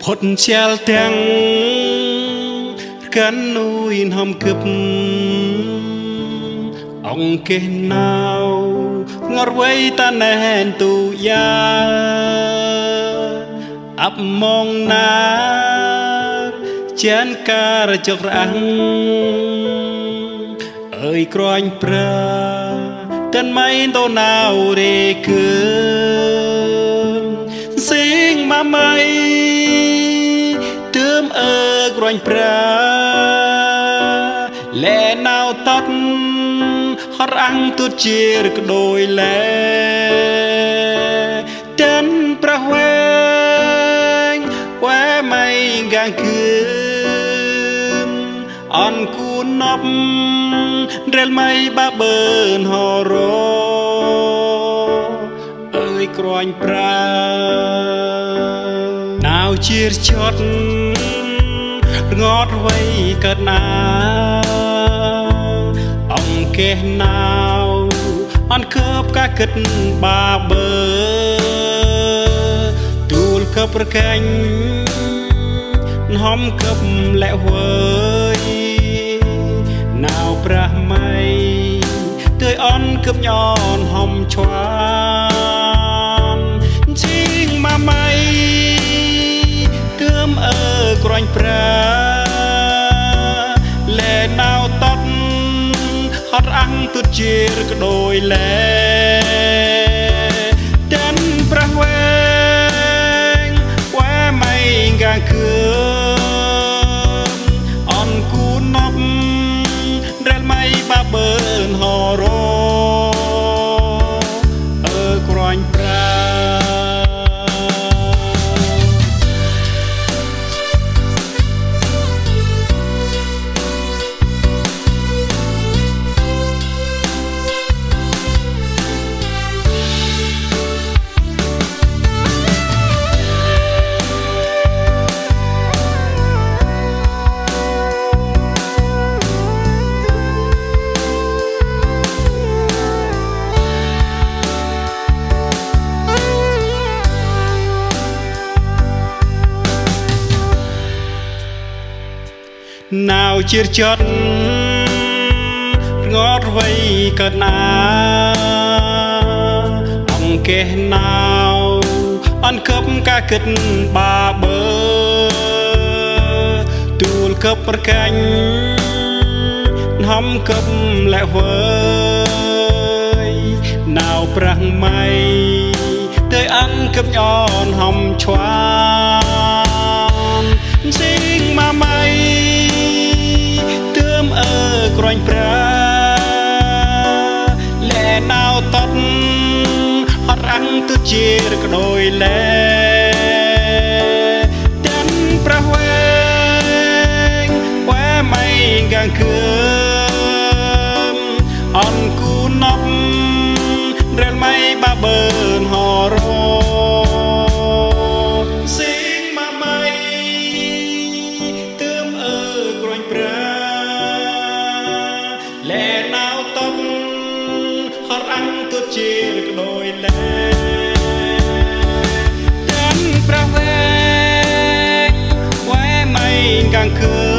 ផុតឆាលទាំងកាន់នួយហំគឹបអង្គេណៅងរវៃតាណែនទូយ៉ាអាប់មងណាចានការចករាំងអើយក្រាញ់ប្រាតាន់ម៉ៃដូណៅរេគឺសិងមកម៉ៃទើមអើក្រាញ់ប្រាលែណៅតត់ហត់អាំងទូជារកដោយលែតាន់ប្រវែងវ៉ែម៉ៃកាំងគឺអនគូណប់រែលម៉ៃបាបើនហរអើយក្រាញ់ប្រាណាវជាចត់ងត់វៃកើតណាអង្គេណាវអនកើបកាគិតបាបើទូលកើបប្រកាញ់ហំកឹបលែវើយណាវប្រះម៉ៃទើយអនកឹបញ៉នហំឆ្វានជីងមកម៉ៃទើមអើក្រាញ់ប្រាលែណាវតត់ហត់អាំងទុតជារកដោយលែតាន់ប្រះវែងវ៉ែម៉ៃកាំងគឺអនគូណប់រែលម៉ៃបាបើនហរអើក្រាញ់ប្រាណាវជាចត់ងត់វៃកើតណាអង្គេណាវអនកឹបកាគិតបាបើទូលកឹបប្រកាញ់ហំកឹបលែវើយណាវប្រាំងម៉ៃទើយអង្គឹបញ៉នហំឆ្វានសិងមកម៉ៃអើក្រាញ់ប្រាលែណាវតត់ហត់អាំងទុជារកដោយលែតាន់ប្រវែងវ៉ែម៉ៃកាំងគឺអនគូណប់រែលម៉ៃបាបើនហរសិងមកម៉ៃទើមអើក្រាញ់ប្រាលែណាវតប់ហត់អាំងទុតជារកដោយលែតាន់ប្រវែងវ៉ែម៉ៃកាំងគឺ